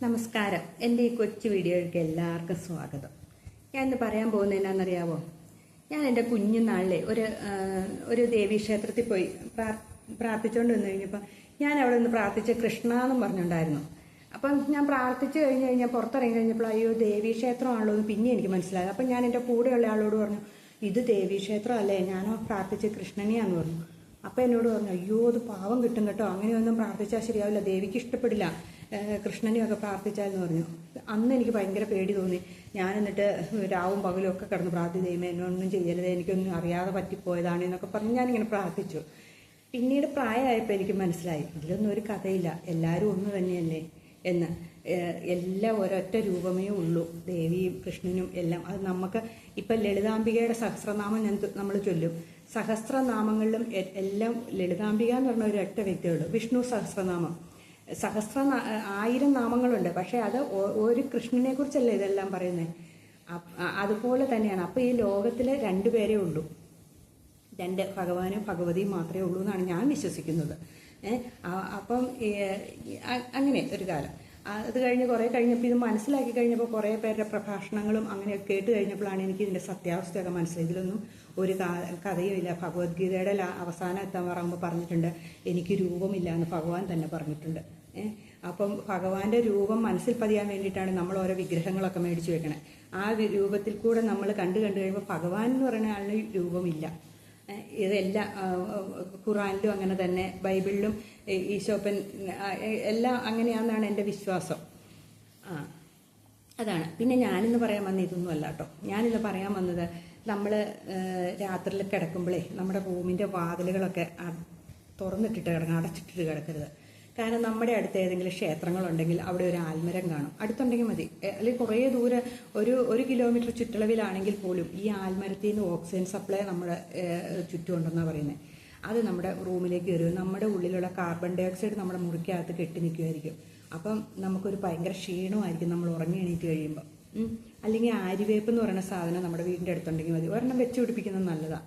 നമസ്കാരം. എൻ്റെ ഈ കൊച്ചു വീഡിയോയിലേക്ക് എല്ലാവർക്കും സ്വാഗതം. ഞാൻ ഇന്ന് പറയാൻ പോകുന്നത് എന്നാണെന്നറിയാവോ? ഞാൻ എൻ്റെ കുഞ്ഞുനാളിലെ ഒരു ദേവീക്ഷേത്രത്തിൽ പോയി പ്രാർത്ഥിച്ചുകൊണ്ട് വന്നു കഴിഞ്ഞപ്പോൾ ഞാൻ അവിടെ നിന്ന് പ്രാർത്ഥിച്ച കൃഷ്ണ എന്നും പറഞ്ഞിട്ടുണ്ടായിരുന്നു. അപ്പം ഞാൻ പ്രാർത്ഥിച്ചു കഴിഞ്ഞാൽ പുറത്തിറങ്ങി കഴിഞ്ഞപ്പോൾ അയ്യോ ദേവീക്ഷേത്രമാണല്ലോ എന്ന് പിന്നെ എനിക്ക് മനസ്സിലായി. അപ്പം ഞാൻ എൻ്റെ കൂടെയുള്ള ആളോട് പറഞ്ഞു, ഇത് ദേവീക്ഷേത്രം അല്ലേ, ഞാനോ പ്രാർത്ഥിച്ച കൃഷ്ണനെയാന്ന് പറഞ്ഞു. അപ്പം എന്നോട് പറഞ്ഞു, അയ്യോ അത് പാവം കിട്ടും കേട്ടോ, അങ്ങനെയൊന്നും പ്രാർത്ഥിച്ചാൽ ശരിയാവില്ല, ദേവിക്ക് ഇഷ്ടപ്പെടില്ല, കൃഷ്ണനെയൊക്കെ പ്രാർത്ഥിച്ചാലെന്ന് പറഞ്ഞു. അന്ന് എനിക്ക് ഭയങ്കര പേടി തോന്നി. ഞാൻ എന്നിട്ട് രാവും പകലും ഒക്കെ കിടന്ന് പ്രാർത്ഥിച്ചേമേ എന്നൊന്നും ചെയ്യരുത്, എനിക്കൊന്നും അറിയാതെ പറ്റിപ്പോയതാണെന്നൊക്കെ പറഞ്ഞ് ഞാനിങ്ങനെ പ്രാർത്ഥിച്ചു. പിന്നീട് പ്രായമായപ്പോൾ എനിക്ക് മനസ്സിലായി ഇതിലൊന്നും ഒരു കഥയില്ല, എല്ലാവരും ഒന്ന് തന്നെയല്ലേ എന്ന്. എല്ലാം ഒരൊറ്റ രൂപമേ ഉള്ളൂ, ദേവിയും കൃഷ്ണനും എല്ലാം. അത് നമുക്ക് ഇപ്പം ലളിതാംബികയുടെ സഹസ്രനാമം നമ്മൾ ചൊല്ലും. സഹസ്രനാമങ്ങളിലും എല്ലാം ലളിതാംബിക എന്ന് പറഞ്ഞ ഒരു ഒറ്റ വ്യക്തിയുള്ളൂ. വിഷ്ണു സഹസ്രനാമം 1000 നാമങ്ങളുണ്ട്, പക്ഷേ അത് ഒരു കൃഷ്ണനെ കുറിച്ചല്ല ഇതെല്ലാം പറയുന്നത്. അതുപോലെ തന്നെയാണ്. അപ്പം ഈ ലോകത്തിൽ 2 പേരേ ഉള്ളൂ, 2 ഭഗവാനും ഭഗവതിയും മാത്രമേ ഉള്ളൂ എന്നാണ് ഞാൻ വിശ്വസിക്കുന്നത്. അപ്പം അങ്ങനെ ഒരു കാലം അത് കഴിഞ്ഞ് കുറേ കഴിഞ്ഞപ്പോൾ ഇത് മനസ്സിലാക്കി കഴിഞ്ഞപ്പോൾ കുറേ പേരുടെ പ്രഭാഷണങ്ങളും അങ്ങനെയൊക്കെ കേട്ട് കഴിഞ്ഞപ്പോഴാണ് എനിക്ക് ഇതിൻ്റെ സത്യാവസ്ഥയൊക്കെ മനസ്സിലായി. ഇതിലൊന്നും ഒരു കഥയും ഇല്ല. ഭഗവത്ഗീതയുടെ അവസാനം എത്താറാകുമ്പോൾ പറഞ്ഞിട്ടുണ്ട് എനിക്ക് രൂപമില്ല എന്ന് ഭഗവാൻ തന്നെ പറഞ്ഞിട്ടുണ്ട്. അപ്പം ഭഗവാന്റെ രൂപം മനസ്സിൽ പതിയാൻ വേണ്ടിയിട്ടാണ് നമ്മൾ ഓരോ വിഗ്രഹങ്ങളൊക്കെ മേടിച്ചു വെക്കണേ. ആ രൂപത്തിൽ കൂടെ നമ്മൾ കണ്ടു കഴിയുമ്പോൾ ഭഗവാൻ എന്ന് പറയുന്ന ആളിന് രൂപമില്ല. ഇതെല്ലാം ഖുറാനിലും അങ്ങനെ തന്നെ, ബൈബിളിലും ഈശോപ്പൻ എല്ലാം അങ്ങനെയാണെന്നാണ് എൻ്റെ വിശ്വാസം. അതാണ്. പിന്നെ ഞാനിന്ന് പറയാൻ വന്നത് ഇതൊന്നും അല്ല കേട്ടോ. ഞാനിന്ന് പറയാൻ വന്നത്, നമ്മൾ രാത്രിയിൽ കിടക്കുമ്പോഴേ നമ്മുടെ റൂമിൻ്റെ വാതിലുകളൊക്കെ തുറന്നിട്ടിട്ട് കിടക്കണം, അടച്ചിട്ടിട്ട് കിടക്കരുത്. കാരണം നമ്മുടെ അടുത്ത് ഏതെങ്കിലും ക്ഷേത്രങ്ങളുണ്ടെങ്കിൽ അവിടെ ഒരു ആൽമരം കാണും. അടുത്തുണ്ടെങ്കിൽ മതി, അല്ലെങ്കിൽ കുറേ ദൂരെ 1 കിലോമീറ്റർ ചുറ്റളവിലാണെങ്കിൽ പോലും ഈ ആൽമരത്തിൽ നിന്ന് ഓക്സിജൻ സപ്ലൈ നമ്മുടെ ചുറ്റുമുണ്ടെന്നാണ് പറയുന്നത്. അത് നമ്മുടെ റൂമിലേക്ക് വരും. നമ്മുടെ ഉള്ളിലുള്ള കാർബൺ ഡൈ ഓക്സൈഡ് നമ്മുടെ മുറിക്കകത്ത് കെട്ടി നിൽക്കുമായിരിക്കും. അപ്പം നമുക്കൊരു ഭയങ്കര ക്ഷീണമായിരിക്കും നമ്മൾ ഉറങ്ങി എണീറ്റ് കഴിയുമ്പോൾ. അല്ലെങ്കിൽ ആര്യവേപ്പ് എന്ന് പറയുന്ന സാധനം നമ്മുടെ വീടിൻ്റെ അടുത്തുണ്ടെങ്കിൽ മതി, ഒരെണ്ണം വെച്ച് പിടിപ്പിക്കുന്നത് നല്ലതാണ്.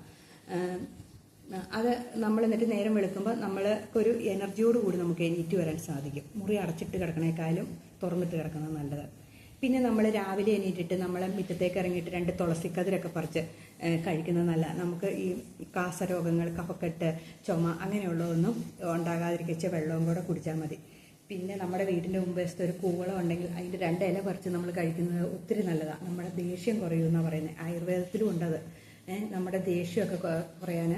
അത് നമ്മൾ എന്നിട്ട് നേരം വെളുക്കുമ്പോൾ നമ്മൾക്കൊരു എനർജിയോട് കൂടി നമുക്ക് എണീറ്റ് വരാൻ സാധിക്കും. മുറി അടച്ചിട്ട് കിടക്കണേക്കാളും തുറന്നിട്ട് കിടക്കുന്നത് നല്ലത്. പിന്നെ നമ്മൾ രാവിലെ എണീറ്റിട്ട് നമ്മൾ മുറ്റത്തേക്ക് ഇറങ്ങിയിട്ട് 2 തുളസിക്കതിരൊക്കെ പറിച്ച് കഴിക്കുന്നത് നല്ല. നമുക്ക് ഈ കാസരോഗങ്ങൾ, കഫക്കെട്ട്, ചുമ അങ്ങനെയുള്ളതൊന്നും ഉണ്ടാകാതിരിച്ച വെള്ളവും കൂടെ കുടിച്ചാൽ മതി. പിന്നെ നമ്മുടെ വീടിൻ്റെ മുമ്പേസത്തെ ഒരു കൂവളം ഉണ്ടെങ്കിൽ അതിൻ്റെ 2 ഇല പറിച്ച് നമ്മൾ കഴിക്കുന്നത് ഒത്തിരി നല്ലതാണ്. നമ്മുടെ ദേഷ്യം കുറയുമെന്നാണ് പറയുന്നത്. ആയുർവേദത്തിലും ഉണ്ടത്. നമ്മുടെ ദേഷ്യമൊക്കെ കുറയാൻ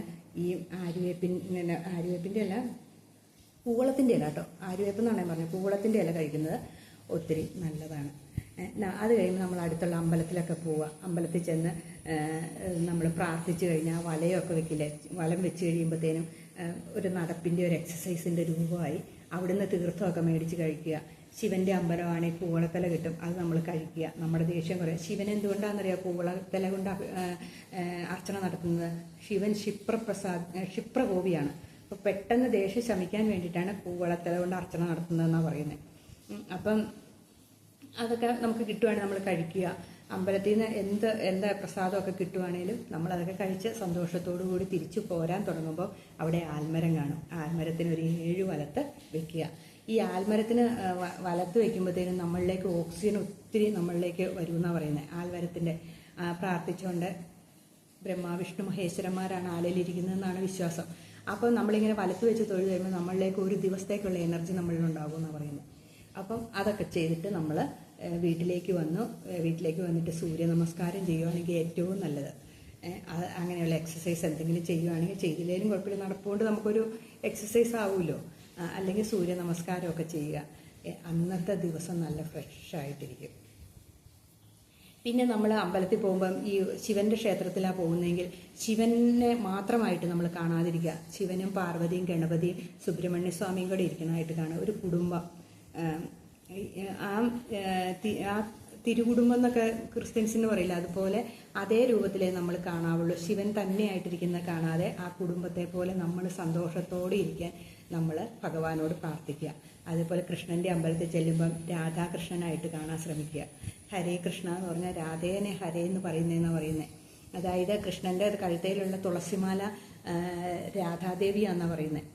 ഈ ആര്യവേപ്പിൻ്റെ അല്ല, കൂവളത്തിൻ്റെ ഇല കേട്ടോ, ആര്യവേപ്പ് എന്നാണ് ഞാൻ പറഞ്ഞത്. കൂവളത്തിൻ്റെ ഇല കഴിക്കുന്നത് ഒത്തിരി നല്ലതാണ്. അത് കഴിയുമ്പോൾ നമ്മൾ അടുത്തുള്ള അമ്പലത്തിലൊക്കെ പോവുക. അമ്പലത്തിൽ ചെന്ന് നമ്മൾ പ്രാർത്ഥിച്ചു കഴിഞ്ഞാൽ വലയൊക്കെ വെക്കില്ലേ, വലം വെച്ച് കഴിയുമ്പോഴത്തേനും ഒരു നടപ്പിൻ്റെ ഒരു എക്സസൈസിൻ്റെ രൂപമായി. അവിടുന്ന് തീർത്ഥമൊക്കെ മേടിച്ച് കഴിക്കുക. ശിവൻ്റെ അമ്പലമാണെങ്കിൽ കൂവളത്തല കിട്ടും, അത് നമ്മൾ കഴിക്കുക. നമ്മുടെ ദേഷ്യം കുറയും. ശിവൻ എന്തുകൊണ്ടാണെന്നറിയാം കൂവളത്തല കൊണ്ട് അർച്ചന നടത്തുന്നത്? ശിവൻ ക്ഷിപ്രകോപിയാണ്. അപ്പോൾ പെട്ടെന്ന് ദേഷ്യം ശമിക്കാൻ വേണ്ടിയിട്ടാണ് കൂവളത്തല കൊണ്ട് അർച്ചന നടത്തുന്നതെന്നാണ് പറയുന്നത്. അപ്പം അതൊക്കെ നമുക്ക് കിട്ടുവാണെങ്കിൽ നമ്മൾ കഴിക്കുക. അമ്പലത്തിൽ നിന്ന് എന്താ പ്രസാദമൊക്കെ കിട്ടുവാണെങ്കിലും നമ്മളതൊക്കെ കഴിച്ച് സന്തോഷത്തോടു കൂടി തിരിച്ചു പോരാൻ തുടങ്ങുമ്പോൾ അവിടെ ആൽമരം കാണും. ആൽമരത്തിന് ഒരു 7 വലത്ത് വെക്കുക. ഈ ആൽമരത്തിന് വലത്ത് വയ്ക്കുമ്പോഴത്തേനും നമ്മളിലേക്ക് ഓക്സിജൻ ഒത്തിരി നമ്മളിലേക്ക് വരുമെന്നാണ് പറയുന്നത്. ആൽമരത്തിൻ്റെ പ്രാർത്ഥിച്ചുകൊണ്ട് ബ്രഹ്മാവിഷ്ണു മഹേശ്വരന്മാരാണ് ആലയിലിരിക്കുന്നതെന്നാണ് വിശ്വാസം. അപ്പോൾ നമ്മളിങ്ങനെ വലത്ത് വെച്ച് തൊഴുത് കഴിയുമ്പോൾ നമ്മളിലേക്ക് ഒരു ദിവസത്തേക്കുള്ള എനർജി നമ്മളിലുണ്ടാകുമെന്നാണ് പറയുന്നത്. അപ്പം അതൊക്കെ ചെയ്തിട്ട് നമ്മൾ വീട്ടിലേക്ക് വന്നിട്ട് സൂര്യ നമസ്കാരം ചെയ്യുവാണെങ്കിൽ ഏറ്റവും നല്ലത്. അങ്ങനെയുള്ള എക്സസൈസ് എന്തെങ്കിലും ചെയ്യുവാണെങ്കിൽ, ചെയ്തില്ലെങ്കിലും കുഴപ്പമില്ല, നടപ്പുകൊണ്ട് നമുക്കൊരു എക്സസൈസ് ആവുമല്ലോ. അല്ലെങ്കിൽ സൂര്യ നമസ്കാരമൊക്കെ ചെയ്യുക. അന്നത്തെ ദിവസം നല്ല ഫ്രഷായിട്ടിരിക്കും. പിന്നെ നമ്മൾ അമ്പലത്തിൽ പോകുമ്പം ഈ ശിവൻ്റെ ക്ഷേത്രത്തിലാണ് പോകുന്നതെങ്കിൽ ശിവനെ മാത്രമായിട്ട് നമ്മൾ കാണാതിരിക്കുക. ശിവനും പാർവതിയും ഗണപതിയും സുബ്രഹ്മണ്യ സ്വാമിയും കൂടെ ഇരിക്കുന്നതായിട്ട് കാണുക. ഒരു കുടുംബം, ആ തിരുകുടുംബം എന്നൊക്കെ ക്രിസ്ത്യൻസിന് പറയില്ല, അതുപോലെ അതേ രൂപത്തിലേ നമ്മൾ കാണാവുള്ളൂ. ശിവൻ തന്നെയായിട്ടിരിക്കുന്നത് കാണാതെ ആ കുടുംബത്തെ പോലെ നമ്മൾ സന്തോഷത്തോടെ ഇരിക്കാൻ നമ്മൾ ഭഗവാനോട് പ്രാർത്ഥിക്കുക. അതുപോലെ കൃഷ്ണൻ്റെ അമ്പലത്തിൽ ചെല്ലുമ്പം രാധാകൃഷ്ണനായിട്ട് കാണാൻ ശ്രമിക്കുക. ഹരേ കൃഷ്ണ എന്ന് പറഞ്ഞാൽ രാധേനെ ഹരേ എന്ന് പറയുന്നതെന്നാണ് പറയുന്നത്. അതായത് കൃഷ്ണൻ്റെ കഴുത്തയിലുള്ള തുളസിമാല രാധാദേവിയാണെന്നാണ് പറയുന്നത്.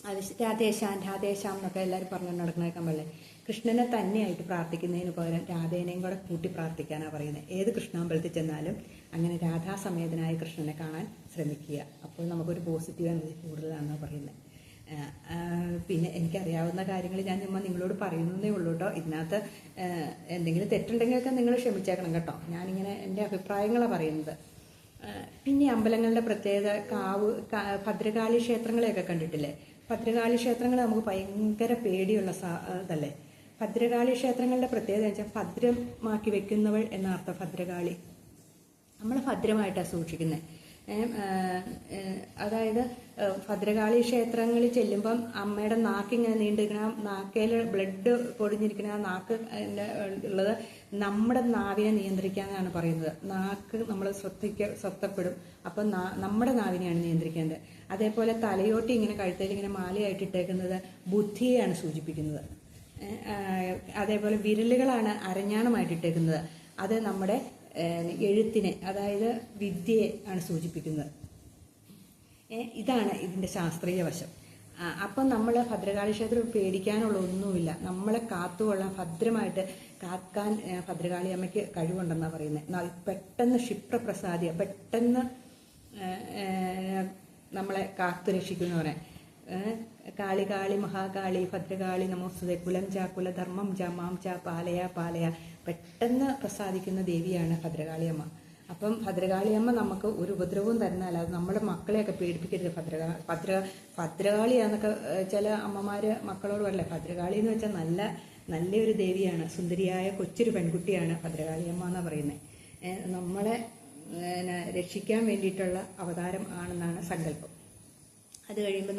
അത് രാധേശ്യാം എന്നൊക്കെ എല്ലാവരും പറഞ്ഞു നടക്കുന്നേക്കാൻ പാടില്ലേ. കൃഷ്ണനെ തന്നെയായിട്ട് പ്രാർത്ഥിക്കുന്നതിന് പകരം രാധേനെയും കൂടെ കൂട്ടി പ്രാർത്ഥിക്കാനാണ് പറയുന്നത്. ഏത് കൃഷ്ണാമ്പലത്തിൽ ചെന്നാലും അങ്ങനെ രാധാസമേതനായ കൃഷ്ണനെ കാണാൻ ശ്രമിക്കുക. അപ്പോൾ നമുക്കൊരു പോസിറ്റീവ് എനർജി കൂടുതലാണെന്നാണ് പറയുന്നത്. പിന്നെ എനിക്കറിയാവുന്ന കാര്യങ്ങൾ ഞാൻ ചുമ്മാ നിങ്ങളോട് പറയുന്നതേ ഉള്ളൂ കേട്ടോ. ഇതിനകത്ത് എന്തെങ്കിലും തെറ്റുണ്ടെങ്കിലൊക്കെ നിങ്ങൾ ക്ഷമിച്ചേക്കണം കേട്ടോ. ഞാനിങ്ങനെ എൻ്റെ അഭിപ്രായങ്ങളാണ് പറയുന്നത്. പിന്നെ അമ്പലങ്ങളുടെ പ്രത്യേകത ഭദ്രകാളി ക്ഷേത്രങ്ങളെയൊക്കെ കണ്ടിട്ടില്ലേ? ഭദ്രകാളി ക്ഷേത്രങ്ങൾ നമുക്ക് ഭയങ്കര പേടിയുള്ള ഇതല്ലേ. ഭദ്രകാളി ക്ഷേത്രങ്ങളുടെ പ്രത്യേകത എന്ന് വെച്ചാൽ ഭദ്രമാക്കി വെക്കുന്നവൾ എന്ന അർത്ഥം ഭദ്രകാളി. നമ്മൾ ഭദ്രമായിട്ടാണ് സൂക്ഷിക്കുന്നത്. അതായത് ഭദ്രകാളി ക്ഷേത്രങ്ങളിൽ ചെല്ലുമ്പം അമ്മയുടെ നാക്കിങ്ങനെ നീണ്ടിരിക്കണം, നാക്കയിൽ ബ്ലഡ് പൊടിഞ്ഞിരിക്കണ ആ നാക്ക് ഉള്ളത് നമ്മുടെ നാവിനെ നിയന്ത്രിക്കാനാണ് പറയുന്നത്. നാക്ക് നമ്മൾ ശ്രദ്ധപ്പെടും. അപ്പം നമ്മുടെ നാവിനെയാണ് നിയന്ത്രിക്കേണ്ടത്. അതേപോലെ തലയോട്ടി ഇങ്ങനെ കഴുത്തിൽ ഇങ്ങനെ മാലയായിട്ട് ഇട്ടേക്കുന്നത് ബുദ്ധിയെയാണ് സൂചിപ്പിക്കുന്നത്. അതേപോലെ വിരലുകളാണ് അരഞ്ഞാണമായിട്ട് ഇട്ടേക്കുന്നത്. അത് നമ്മുടെ എഴുത്തിനെ, അതായത് വിദ്യയെ ആണ് സൂചിപ്പിക്കുന്നത്. ഇതാണ് ഇതിൻ്റെ ശാസ്ത്രീയ വശം. അപ്പം നമ്മൾ ഭദ്രകാളി ക്ഷേത്രം പേടിക്കാനുള്ള ഒന്നുമില്ല. നമ്മളെ കാത്തുകൊള്ളാൻ, ഭദ്രമായിട്ട് കാക്കാൻ ഭദ്രകാളി അമ്മയ്ക്ക് കഴിവുണ്ടെന്നാണ് പറയുന്നത്. പെട്ടെന്ന് ക്ഷിപ്രപ്രസാദിയ, പെട്ടെന്ന് നമ്മളെ കാത്തു രക്ഷിക്കുന്ന പറയാൻ. കാളി കാളി മഹാകാളി ഭദ്രകാളി നമോസ്തുതേ കുലം ച കുലധർമ്മം ച മാം ച പാലയ പാലയ. പെട്ടെന്ന് പ്രസാദിക്കുന്ന ദേവിയാണ് ഭദ്രകാളിയമ്മ. അപ്പം ഭദ്രകാളിയമ്മ നമുക്ക് ഒരു ഉപദ്രവവും തരുന്നതല്ല. അത് നമ്മുടെ മക്കളെയൊക്കെ പേടിപ്പിക്കരുത്. ഭദ്രകാളിയാന്നൊക്കെ ചില അമ്മമാര് മക്കളോട് പറയല്ലേ. ഭദ്രകാളി എന്ന് വെച്ചാൽ നല്ലൊരു ദേവിയാണ്. സുന്ദരിയായ കൊച്ചൊരു പെൺകുട്ടിയാണ് ഭദ്രകാളിയമ്മ എന്നാണ് പറയുന്നത്. നമ്മളെ രക്ഷിക്കാൻ വേണ്ടിയിട്ടുള്ള അവതാരം ആണെന്നാണ് സങ്കല്പം. അത് കഴിയുമ്പോൾ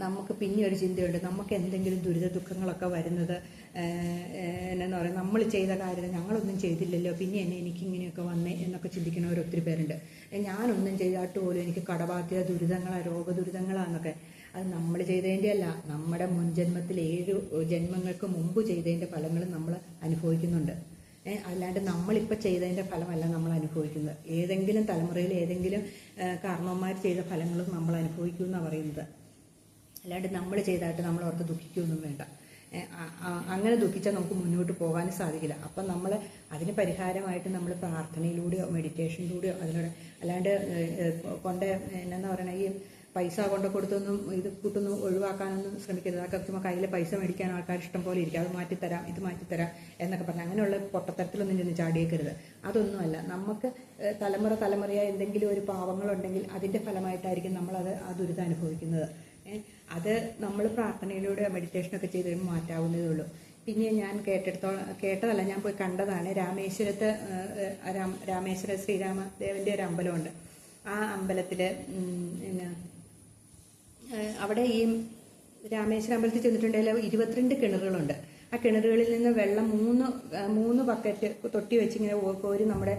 നമുക്ക് പിന്നെ ഒരു ചിന്തയുണ്ട്. നമുക്ക് എന്തെങ്കിലും ദുരിത ദുഃഖങ്ങളൊക്കെ വരുന്നത് എന്നാ പറയുക, നമ്മൾ ചെയ്ത കാര്യം ഞങ്ങളൊന്നും ചെയ്തില്ലല്ലോ, പിന്നെ എനിക്കിങ്ങനെയൊക്കെ വന്നേ എന്നൊക്കെ ചിന്തിക്കുന്നവർ ഒത്തിരി പേരുണ്ട്. ഞാനൊന്നും ചെയ്താട്ട് പോലും എനിക്ക് കടബാധ്യത ദുരിതങ്ങളാ, രോഗദുരിതങ്ങളാന്നൊക്കെ. അത് നമ്മൾ ചെയ്തതിൻ്റെ അല്ല, നമ്മുടെ മുൻജന്മത്തിൽ 7 ജന്മങ്ങൾക്ക് മുമ്പ് ചെയ്തതിൻ്റെ ഫലങ്ങൾ നമ്മൾ അനുഭവിക്കുന്നുണ്ട്. അല്ലാണ്ട് നമ്മളിപ്പോൾ ചെയ്തതിൻ്റെ ഫലമല്ല നമ്മൾ അനുഭവിക്കുന്നത്. ഏതെങ്കിലും തലമുറയിൽ ഏതെങ്കിലും കാരണവന്മാർ ചെയ്ത ഫലങ്ങളും നമ്മൾ അനുഭവിക്കുമെന്നാണ് പറയുന്നത്. അല്ലാണ്ട് നമ്മൾ ചെയ്തായിട്ട് നമ്മൾ ഓർത്ത് ദുഃഖിക്കുകയൊന്നും വേണ്ട. അങ്ങനെ ദുഃഖിച്ചാൽ നമുക്ക് മുന്നോട്ട് പോകാനും സാധിക്കില്ല. അപ്പം നമ്മൾ അതിന് പരിഹാരമായിട്ട് നമ്മൾ പ്രാർത്ഥനയിലൂടെയോ മെഡിറ്റേഷനിലൂടെയോ അതിലൂടെ, അല്ലാണ്ട് എന്നാ പറയണ ഈ പൈസ കൊണ്ട് കൊടുത്തൊന്നും ഇത് കൂട്ടൊന്നും ഒഴിവാക്കാനൊന്നും ശ്രമിക്കരുത്. അതൊക്കെ ചുമ്മാ കയ്യിൽ പൈസ മേടിക്കാൻ ആൾക്കാർ ഇഷ്ടം പോലെ ഇരിക്കും. അത് മാറ്റിത്തരാം, ഇത് മാറ്റിത്തരാം എന്നൊക്കെ പറഞ്ഞാൽ അങ്ങനെയുള്ള പൊട്ടത്തരത്തിലൊന്നും ചെന്ന് ചാടിയേക്കരുത്. അതൊന്നുമല്ല. നമുക്ക് തലമുറയായി എന്തെങ്കിലും ഒരു പാവങ്ങളുണ്ടെങ്കിൽ അതിൻ്റെ ഫലമായിട്ടായിരിക്കും നമ്മളത് ആ ദുരിതം അനുഭവിക്കുന്നത്. അത് നമ്മൾ പ്രാർത്ഥനയിലൂടെ മെഡിറ്റേഷനൊക്കെ ചെയ്ത് കഴിയുമ്പോൾ മാറ്റാവുന്നതേ ഉള്ളൂ. പിന്നെ ഞാൻ കേട്ടതല്ല, ഞാൻ പോയി കണ്ടതാണ്. രാമേശ്വരത്ത് രാമേശ്വര ശ്രീരാമദേവൻ്റെ ഒരു അമ്പലമുണ്ട്. ആ അമ്പലത്തിൽ അവിടെ ഈ രാമേശ്വര അമ്പലത്തിൽ ചെന്നിട്ടുണ്ടെങ്കിൽ 22 കിണറുകളുണ്ട്. ആ കിണറുകളിൽ നിന്ന് വെള്ളം 3 ബക്കറ്റ് തൊട്ടി വെച്ചിങ്ങനെ കോരി നമ്മുടെ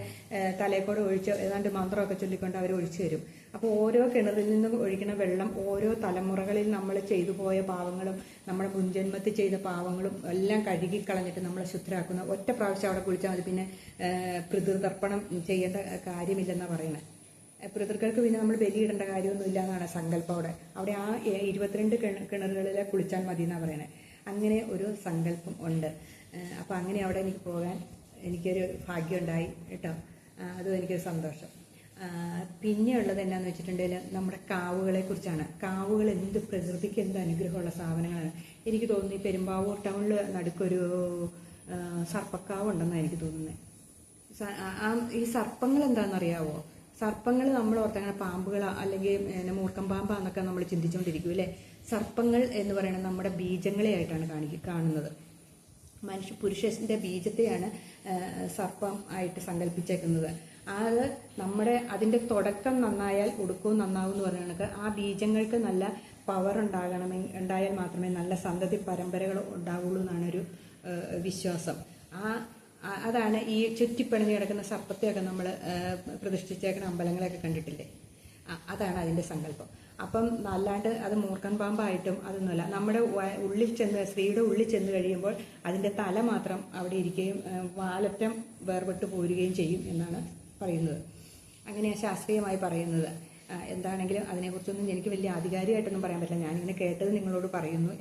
തലയെക്കൂടെ ഒഴിച്ച് ഏതാണ്ട് മന്ത്രമൊക്കെ ചൊല്ലിക്കൊണ്ട് അവർ ഒഴിച്ചു തരും. അപ്പോൾ ഓരോ കിണറിൽ നിന്നും ഒഴിക്കുന്ന വെള്ളം ഓരോ തലമുറകളിൽ നമ്മൾ ചെയ്തു പോയ പാവങ്ങളും നമ്മുടെ മുൻജന്മത്തിൽ ചെയ്ത പാവങ്ങളും എല്ലാം കഴുകിക്കളഞ്ഞിട്ട് നമ്മളെ ശുദ്ധരാക്കുന്ന ഒറ്റ പ്രാവശ്യം അവിടെ കുളിച്ചാൽ മതി. പിന്നെ പിതൃതർപ്പണം ചെയ്യേണ്ട കാര്യമില്ലെന്നാണ് പറയുന്നത്. പിതൃക്കൾക്ക് പിന്നെ നമ്മൾ ബലിയിടേണ്ട കാര്യമൊന്നുമില്ല എന്നാണ് സങ്കല്പം. അവിടെ ആ 22 കിണറുകളിൽ കുളിച്ചാൽ മതി എന്നാണ് പറയുന്നത്. അങ്ങനെ ഒരു സങ്കല്പം ഉണ്ട്. അപ്പം അങ്ങനെ അവിടെ എനിക്ക് പോകാൻ എനിക്കൊരു ഭാഗ്യമുണ്ടായി കേട്ടോ. അതും എനിക്കൊരു സന്തോഷം. പിന്നെ ഉള്ളത് എന്നാന്ന് വെച്ചിട്ടുണ്ടെങ്കിൽ നമ്മുടെ കാവുകളെ കുറിച്ചാണ്. കാവുകൾ പ്രകൃതിക്ക് എന്ത് അനുഗ്രഹമുള്ള സാധനങ്ങളാണ്. എനിക്ക് തോന്നുന്നു ഈ പെരുമ്പാവൂർ ടൗണിൽ നടുക്കൊരു സർപ്പക്കാവുണ്ടെന്നാണ് എനിക്ക് തോന്നുന്നത്. ഈ സർപ്പങ്ങൾ എന്താണെന്നറിയാവോ? സർപ്പങ്ങൾ നമ്മൾ ഓർത്തങ്ങനെ പാമ്പുകളാ അല്ലെങ്കിൽ മൂർക്കം പാമ്പാന്നൊക്കെ നമ്മൾ ചിന്തിച്ചുകൊണ്ടിരിക്കും അല്ലേ. സർപ്പങ്ങൾ എന്ന് പറയുന്നത് നമ്മുടെ ബീജങ്ങളെയായിട്ടാണ് കാണുന്നത്. പുരുഷന്റെ ബീജത്തെയാണ് സർപ്പം ആയിട്ട് സങ്കല്പിച്ചേക്കുന്നത്. അത് അതിൻ്റെ തുടക്കം നന്നായാൽ ഒടുക്കവും നന്നാവും എന്ന് പറയുന്നത്. ആ ബീജങ്ങൾക്ക് നല്ല പവർ ഉണ്ടായാൽ മാത്രമേ നല്ല സന്തതി പരമ്പരകൾ ഉണ്ടാവുള്ളൂ എന്നാണ് ഒരു വിശ്വാസം. അതാണ് ഈ ചുറ്റിപ്പിണഞ്ഞ് കിടക്കുന്ന സർപ്പത്തെയൊക്കെ നമ്മൾ പ്രതിഷ്ഠിച്ചേക്കുന്ന അമ്പലങ്ങളെയൊക്കെ കണ്ടിട്ടില്ലേ. അതാണ് അതിൻ്റെ സങ്കല്പം. അപ്പം അല്ലാണ്ട് അത് മൂർഖൻ പാമ്പായിട്ടും അതൊന്നുമല്ല. നമ്മുടെ സ്ത്രീയുടെ ഉള്ളിൽ ചെന്ന് കഴിയുമ്പോൾ അതിൻ്റെ തല മാത്രം അവിടെ ഇരിക്കുകയും വാലറ്റം വേർപെട്ട് പോരുകയും ചെയ്യും എന്നാണ് പറയുന്നത്. അങ്ങനെയാണ് ശാസ്ത്രീയമായി പറയുന്നത്. എന്താണെങ്കിലും അതിനെക്കുറിച്ചൊന്നും എനിക്ക് വലിയ ആധികാരികമായിട്ടൊന്നും പറയാൻ പറ്റില്ല. ഞാനിങ്ങനെ കേട്ടത് നിങ്ങളോട് പറയുന്നു.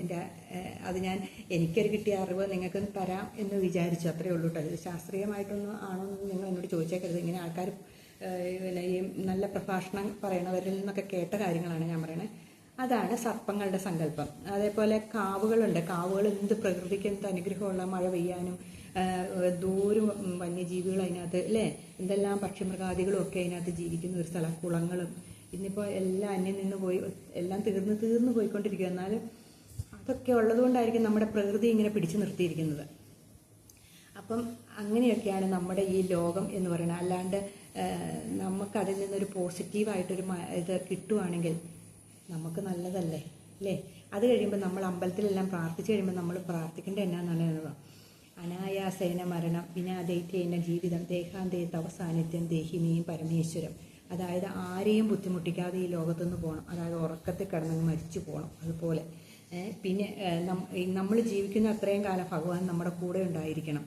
അത് ഞാൻ എനിക്കൊരു കിട്ടിയ അറിവ് നിങ്ങൾക്ക് തരാം എന്ന് വിചാരിച്ചു, അത്രയേ ഉള്ളൂ കേട്ടോ. ഇത് ശാസ്ത്രീയമായിട്ടൊന്നും ആണോ എന്ന് നിങ്ങൾ എന്നോട് ചോദിച്ചേക്കരുത്. ഇങ്ങനെ ആൾക്കാർ പിന്നെ ഈ നല്ല പ്രഭാഷണം പറയണവരിൽ നിന്നൊക്കെ കേട്ട കാര്യങ്ങളാണ് ഞാൻ പറയണത്. അതാണ് സർപ്പങ്ങളുടെ സങ്കല്പം. അതേപോലെ കാവുകളുണ്ട്. കാവുകൾ എന്ത് പ്രകൃതിക്ക് എന്ത് അനുഗ്രഹമുള്ള, മഴ പെയ്യാനും ദൂരം വന്യജീവികൾ അതിനകത്ത് അല്ലേ, എന്തെല്ലാം പക്ഷിമൃഗാദികളും ഒക്കെ അതിനകത്ത് ജീവിക്കുന്ന ഒരു സ്ഥലം. കുളങ്ങളും ഇന്നിപ്പോൾ എല്ലാം അന്യം നിന്ന് പോയി, എല്ലാം തീർന്നു പോയിക്കൊണ്ടിരിക്കുക. എന്നാലും അതൊക്കെ ഉള്ളതുകൊണ്ടായിരിക്കും നമ്മുടെ പ്രകൃതി ഇങ്ങനെ പിടിച്ചു നിർത്തിയിരിക്കുന്നത്. അപ്പം അങ്ങനെയൊക്കെയാണ് നമ്മുടെ ഈ ലോകം എന്ന് പറയുന്നത്. അല്ലാണ്ട് നമുക്കതിൽ നിന്നൊരു പോസിറ്റീവായിട്ടൊരു ഇത് കിട്ടുവാണെങ്കിൽ നമുക്ക് നല്ലതല്ലേ അല്ലേ. അത് കഴിയുമ്പോൾ നമ്മൾ അമ്പലത്തിലെല്ലാം പ്രാർത്ഥിച്ചു കഴിയുമ്പോൾ നമ്മൾ പ്രാർത്ഥിക്കേണ്ട എന്നാന്നുള്ളത്, അനായാസേന മരണം വിനാദൈത്യേന ജീവിതം ദേഹാന്തേത്ത് അവസാനിത്യം ദേഹിമീ പരമേശ്വരം. അതായത് ആരെയും ബുദ്ധിമുട്ടിക്കാതെ ഈ ലോകത്തുനിന്ന് പോകണം. അതായത് ഉറക്കത്തിൽ കിടന്നങ്ങ് മരിച്ചു പോകണം. അതുപോലെ പിന്നെ നമ്മൾ ജീവിക്കുന്ന അത്രയും കാലം ഭഗവാൻ നമ്മുടെ കൂടെ ഉണ്ടായിരിക്കണം.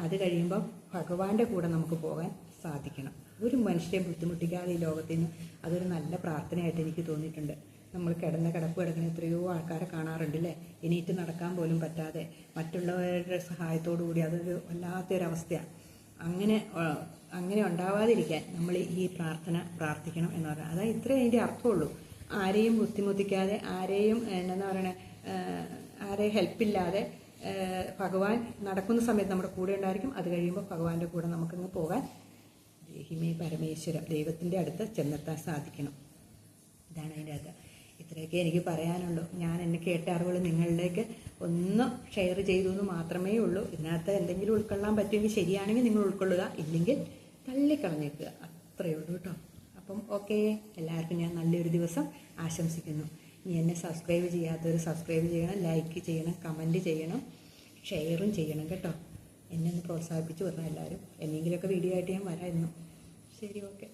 അത് കഴിയുമ്പം ഭഗവാന്റെ കൂടെ നമുക്ക് പോകാൻ സാധിക്കണം. ഒരു മനുഷ്യരെ ബുദ്ധിമുട്ടിക്കാതെ ഈ ലോകത്തിൽ നിന്ന്, അതൊരു നല്ല പ്രാർത്ഥനയായിട്ട് എനിക്ക് തോന്നിയിട്ടുണ്ട്. നമ്മൾ കിടക്കുന്ന എത്രയോ ആൾക്കാരെ കാണാറുണ്ട് അല്ലേ, എണീറ്റ് നടക്കാൻ പോലും പറ്റാതെ മറ്റുള്ളവരുടെ സഹായത്തോടു കൂടി. അതൊരു വല്ലാത്തൊരവസ്ഥയാണ്. അങ്ങനെ ഉണ്ടാവാതിരിക്കാൻ നമ്മൾ ഈ പ്രാർത്ഥിക്കണം എന്ന് പറഞ്ഞാൽ അതായത് ഇത്രയും അതിൻ്റെ അർത്ഥമുള്ളൂ. ആരെയും ബുദ്ധിമുട്ടിക്കാതെ, ആരെയും എന്താ പറയണേ, ആരെയും ഹെൽപ്പില്ലാതെ ഭഗവാൻ നടക്കുന്ന സമയത്ത് നമ്മുടെ കൂടെ ഉണ്ടായിരിക്കും. അത് കഴിയുമ്പോൾ ഭഗവാന്റെ കൂടെ നമുക്കങ്ങ് പോകാൻ ദേഹിമേ പരമേശ്വരം, ദൈവത്തിൻ്റെ അടുത്ത് ചെന്നെത്താൻ സാധിക്കണം. ഇതാണ് അതിൻ്റെ അകത്ത്. ഇത്രയൊക്കെ എനിക്ക് പറയാനുള്ളൂ. ഞാൻ എന്നെ കേട്ട അറിവുകൾ നിങ്ങളിലേക്ക് ഒന്ന് ഷെയർ ചെയ്തു എന്ന് മാത്രമേ ഉള്ളൂ. ഇതിനകത്ത് എന്തെങ്കിലും ഉൾക്കൊള്ളാൻ പറ്റുമെങ്കിൽ ശരിയാണെങ്കിൽ നിങ്ങൾ ഉൾക്കൊള്ളുക, ഇല്ലെങ്കിൽ തള്ളിക്കളഞ്ഞേക്കുക. അത്രയേ ഉള്ളൂ കേട്ടോ. അപ്പം ഓക്കെ, എല്ലാവർക്കും ഞാൻ നല്ലൊരു ദിവസം ആശംസിക്കുന്നു. ഇനി എന്നെ സബ്സ്ക്രൈബ് ചെയ്യാത്തവർ സബ്സ്ക്രൈബ് ചെയ്യണം, ലൈക്ക് ചെയ്യണം, കമൻറ്റ് ചെയ്യണം, ഷെയറും ചെയ്യണം കേട്ടോ. എന്നെ ഒന്ന് പ്രോത്സാഹിപ്പിച്ച് വരണം എല്ലാവരും. എന്തെങ്കിലുമൊക്കെ വീഡിയോ ആയിട്ട് ഞാൻ വരായിരുന്നു. ശരി, ഓക്കെ.